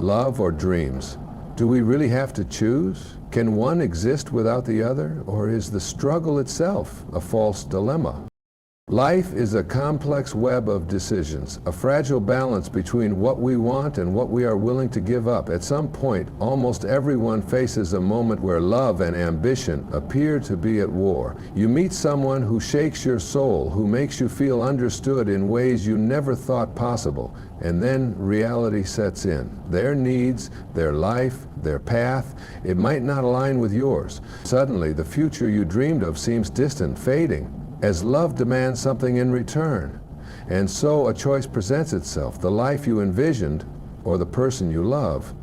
Love or dreams? Do we really have to choose? Can one exist without the other, or is the struggle itself a false dilemma? Life is a complex web of decisions, a fragile balance between what we want and what we are willing to give up. At some point, almost everyone faces a moment where love and ambition appear to be at war. You meet someone who shakes your soul, who makes you feel understood in ways you never thought possible, and then reality sets in. Their needs, their life, their path, it might not align with yours. Suddenly, the future you dreamed of seems distant, fading, as love demands something in return. And so a choice presents itself, the life you envisioned or the person you love.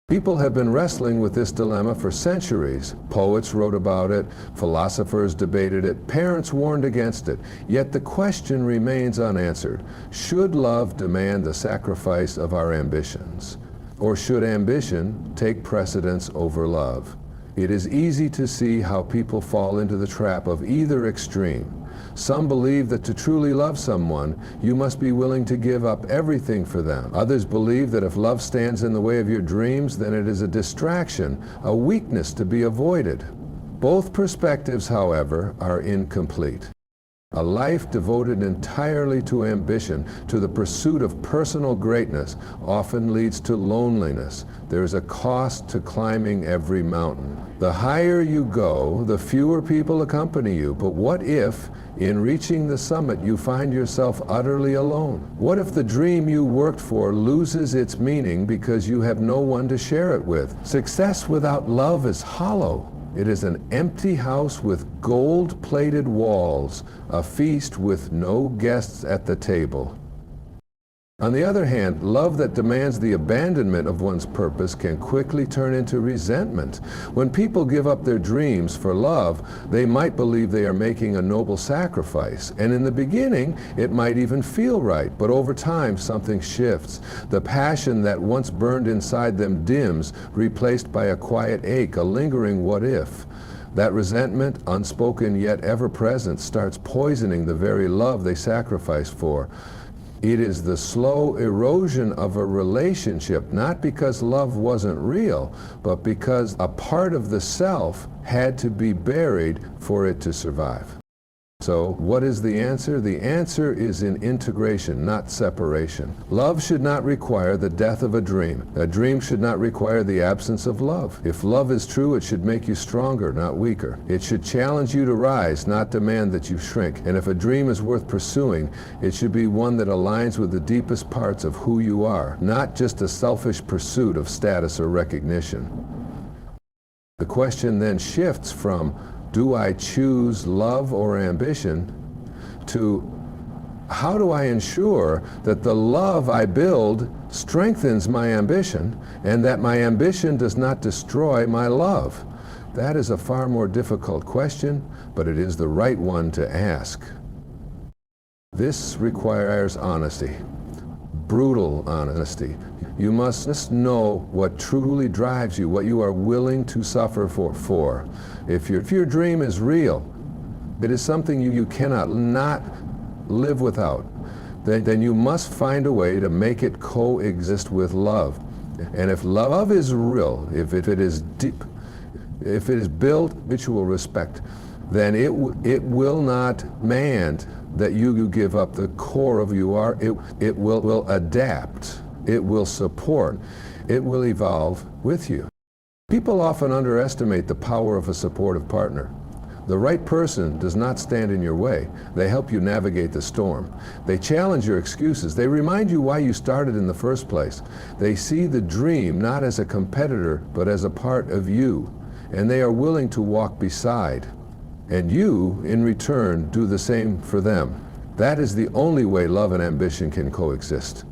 People have been wrestling with this dilemma for centuries. Poets wrote about it, philosophers debated it, parents warned against it. Yet the question remains unanswered. Should love demand the sacrifice of our ambitions? Or should ambition take precedence over love? It is easy to see how people fall into the trap of either extreme. Some believe that to truly love someone, you must be willing to give up everything for them. Others believe that if love stands in the way of your dreams, then it is a distraction, a weakness to be avoided. Both perspectives, however, are incomplete. A life devoted entirely to ambition, to the pursuit of personal greatness, often leads to loneliness. There is a cost to climbing every mountain. The higher you go, the fewer people accompany you. But what if, in reaching the summit, you find yourself utterly alone? What if the dream you worked for loses its meaning because you have no one to share it with? Success without love is hollow. It is an empty house with gold-plated walls, a feast with no guests at the table. On the other hand, love that demands the abandonment of one's purpose can quickly turn into resentment. When people give up their dreams for love, they might believe they are making a noble sacrifice. And in the beginning, it might even feel right. But over time, something shifts. The passion that once burned inside them dims, replaced by a quiet ache, a lingering what if. That resentment, unspoken yet ever present, starts poisoning the very love they sacrificed for. It is the slow erosion of a relationship, not because love wasn't real, but because a part of the self had to be buried for it to survive. So, what is the answer? The answer is in integration, not separation. Love should not require the death of a dream. A dream should not require the absence of love. If love is true, it should make you stronger, not weaker. It should challenge you to rise, not demand that you shrink. And if a dream is worth pursuing, it should be one that aligns with the deepest parts of who you are, not just a selfish pursuit of status or recognition. The question then shifts from, do I choose love or ambition, to how do I ensure that the love I build strengthens my ambition and that my ambition does not destroy my love? That is a far more difficult question, but it is the right one to ask. This requires honesty, brutal honesty. You must know what truly drives you, what you are willing to suffer for. If your dream is real, it is something you cannot not live without, then you must find a way to make it coexist with love. And if love is real, if it is deep, if it is built mutual respect, then it will not demand that you give up the core of who you are. It will adapt. It will support. It will evolve with you. People often underestimate the power of a supportive partner. The right person does not stand in your way. They help you navigate the storm. They challenge your excuses. They remind you why you started in the first place. They see the dream not as a competitor, but as a part of you. And they are willing to walk beside. And you, in return, do the same for them. That is the only way love and ambition can coexist.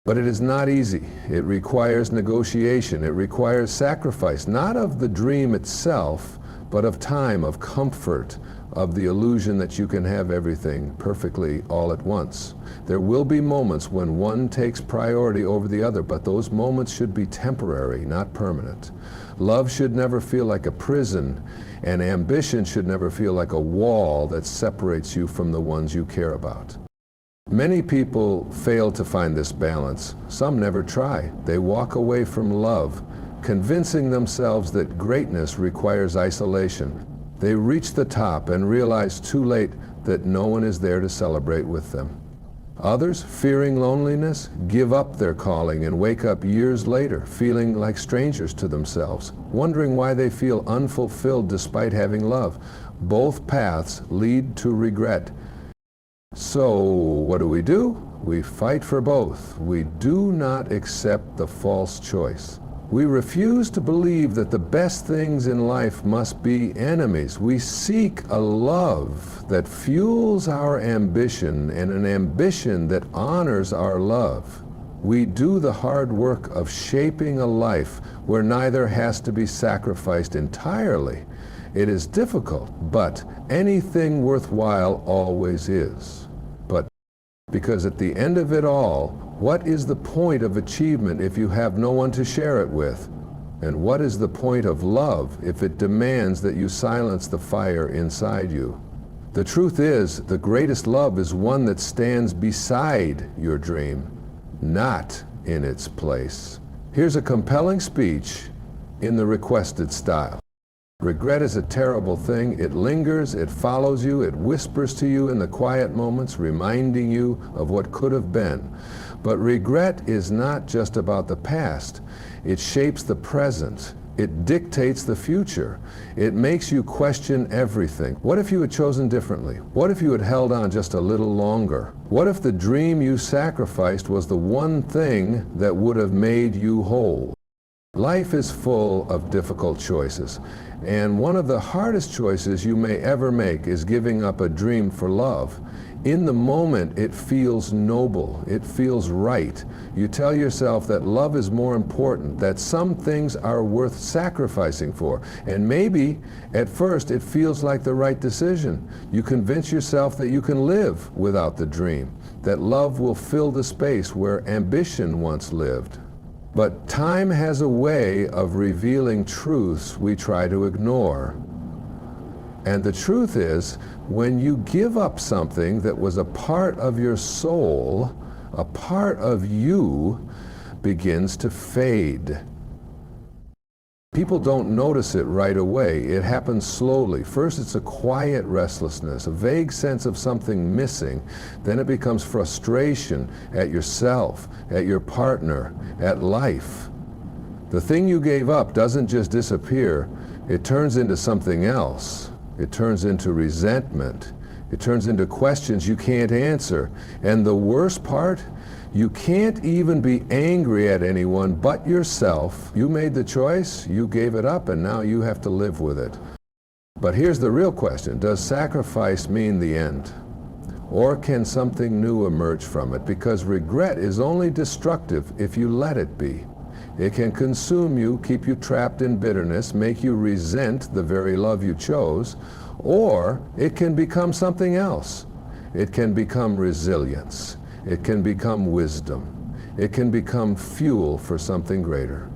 But it is not easy. It requires negotiation. It requires sacrifice, not of the dream itself, but of time, of comfort, of the illusion that you can have everything perfectly all at once. There will be moments when one takes priority over the other, but those moments should be temporary, not permanent. Love should never feel like a prison, and ambition should never feel like a wall that separates you from the ones you care about. Many people fail to find this balance. Some never try. They walk away from love, convincing themselves that greatness requires isolation. They reach the top and realize too late that no one is there to celebrate with them. Others, fearing loneliness, give up their calling and wake up years later feeling like strangers to themselves, wondering why they feel unfulfilled despite having love. Both paths lead to regret. So what do? We fight for both. We do not accept the false choice. We refuse to believe that the best things in life must be enemies. We seek a love that fuels our ambition and an ambition that honors our love. We do the hard work of shaping a life where neither has to be sacrificed entirely. It is difficult, but anything worthwhile always is. But because at the end of it all, what is the point of achievement if you have no one to share it with? And what is the point of love if it demands that you silence the fire inside you? The truth is, the greatest love is one that stands beside your dream, not in its place. Here's a compelling speech in the requested style. Regret is a terrible thing. It lingers, it follows you, it whispers to you in the quiet moments, reminding you of what could have been. But regret is not just about the past. It shapes the present. It dictates the future. It makes you question everything. What if you had chosen differently? What if you had held on just a little longer? What if the dream you sacrificed was the one thing that would have made you whole? Life is full of difficult choices, and one of the hardest choices you may ever make is giving up a dream for love. In the moment, it feels noble, it feels right. You tell yourself that love is more important, that some things are worth sacrificing for, and maybe at first it feels like the right decision. You convince yourself that you can live without the dream, that love will fill the space where ambition once lived. But time has a way of revealing truths we try to ignore. And the truth is, when you give up something that was a part of your soul, a part of you begins to fade. People don't notice it right away. It happens slowly. First, it's a quiet restlessness, a vague sense of something missing. Then it becomes frustration at yourself, at your partner, at life. The thing you gave up doesn't just disappear. It turns into something else. It turns into resentment. It turns into questions you can't answer. And the worst part, you can't even be angry at anyone but yourself. You made the choice, you gave it up, and now you have to live with it. But here's the real question. Does sacrifice mean the end? Or can something new emerge from it? Because regret is only destructive if you let it be. It can consume you, keep you trapped in bitterness, make you resent the very love you chose, or it can become something else. It can become resilience. It can become wisdom. It can become fuel for something greater.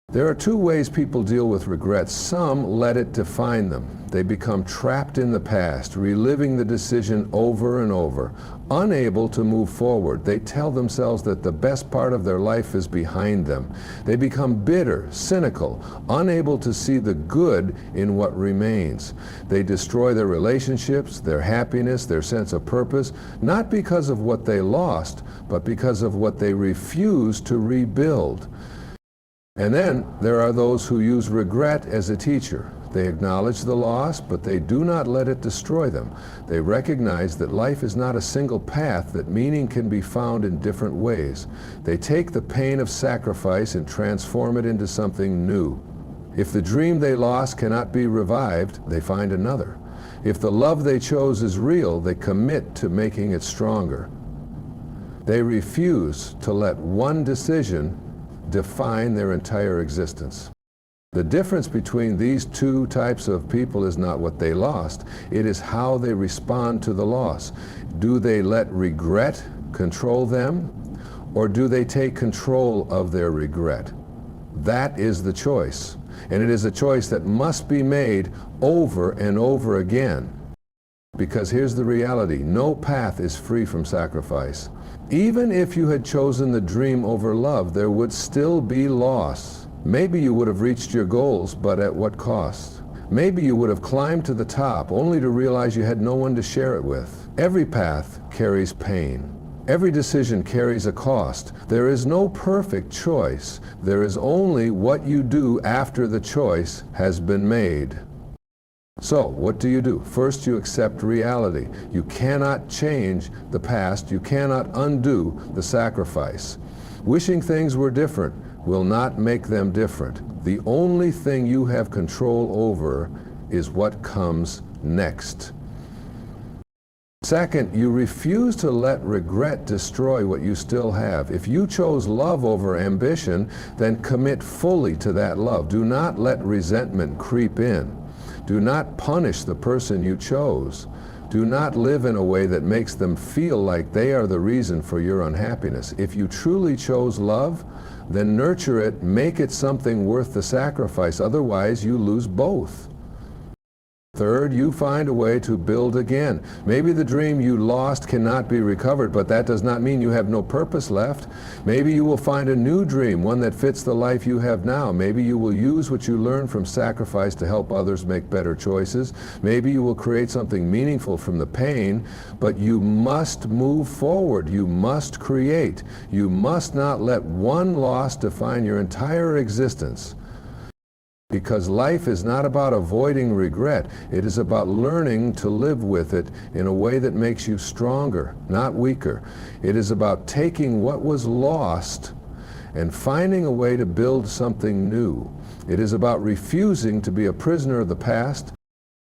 There are two ways people deal with regret. Some let it define them. They become trapped in the past, reliving the decision over and over, unable to move forward. They tell themselves that the best part of their life is behind them. They become bitter, cynical, unable to see the good in what remains. They destroy their relationships, their happiness, their sense of purpose, not because of what they lost, but because of what they refuse to rebuild. And then there are those who use regret as a teacher. They acknowledge the loss, but they do not let it destroy them. They recognize that life is not a single path, that meaning can be found in different ways. They take the pain of sacrifice and transform it into something new. If the dream they lost cannot be revived, they find another. If the love they chose is real, they commit to making it stronger. They refuse to let one decision define their entire existence. The difference between these two types of people is not what they lost, it is how they respond to the loss. Do they let regret control them, or do they take control of their regret? That is the choice, and it is a choice that must be made over and over again. Because here's the reality, no path is free from sacrifice. Even if you had chosen the dream over love, there would still be loss. Maybe you would have reached your goals, but at what cost? Maybe you would have climbed to the top only to realize you had no one to share it with. Every path carries pain. Every decision carries a cost. There is no perfect choice. There is only what you do after the choice has been made. So, what do? First, you accept reality. You cannot change the past. You cannot undo the sacrifice. Wishing things were different will not make them different. The only thing you have control over is what comes next. Second, you refuse to let regret destroy what you still have. If you chose love over ambition, then commit fully to that love. Do not let resentment creep in. Do not punish the person you chose. Do not live in a way that makes them feel like they are the reason for your unhappiness. If you truly chose love, then nurture it, make it something worth the sacrifice. Otherwise, you lose both. Third, you find a way to build again. Maybe the dream you lost cannot be recovered, but that does not mean you have no purpose left. Maybe you will find a new dream, one that fits the life you have now. Maybe you will use what you learned from sacrifice to help others make better choices. Maybe you will create something meaningful from the pain, but you must move forward. You must create. You must not let one loss define your entire existence. Because life is not about avoiding regret. It is about learning to live with it in a way that makes you stronger, not weaker. It is about taking what was lost and finding a way to build something new. It is about refusing to be a prisoner of the past.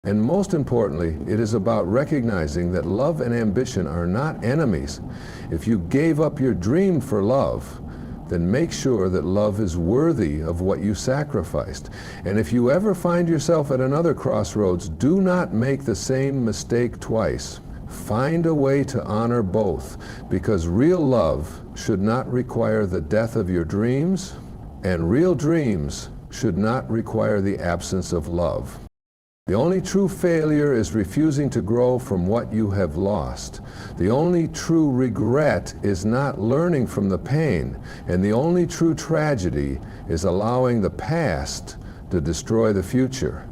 And most importantly, it is about recognizing that love and ambition are not enemies. If you gave up your dream for love, then make sure that love is worthy of what you sacrificed. And if you ever find yourself at another crossroads, do not make the same mistake twice. Find a way to honor both, because real love should not require the death of your dreams, and real dreams should not require the absence of love. The only true failure is refusing to grow from what you have lost. The only true regret is not learning from the pain. And the only true tragedy is allowing the past to destroy the future.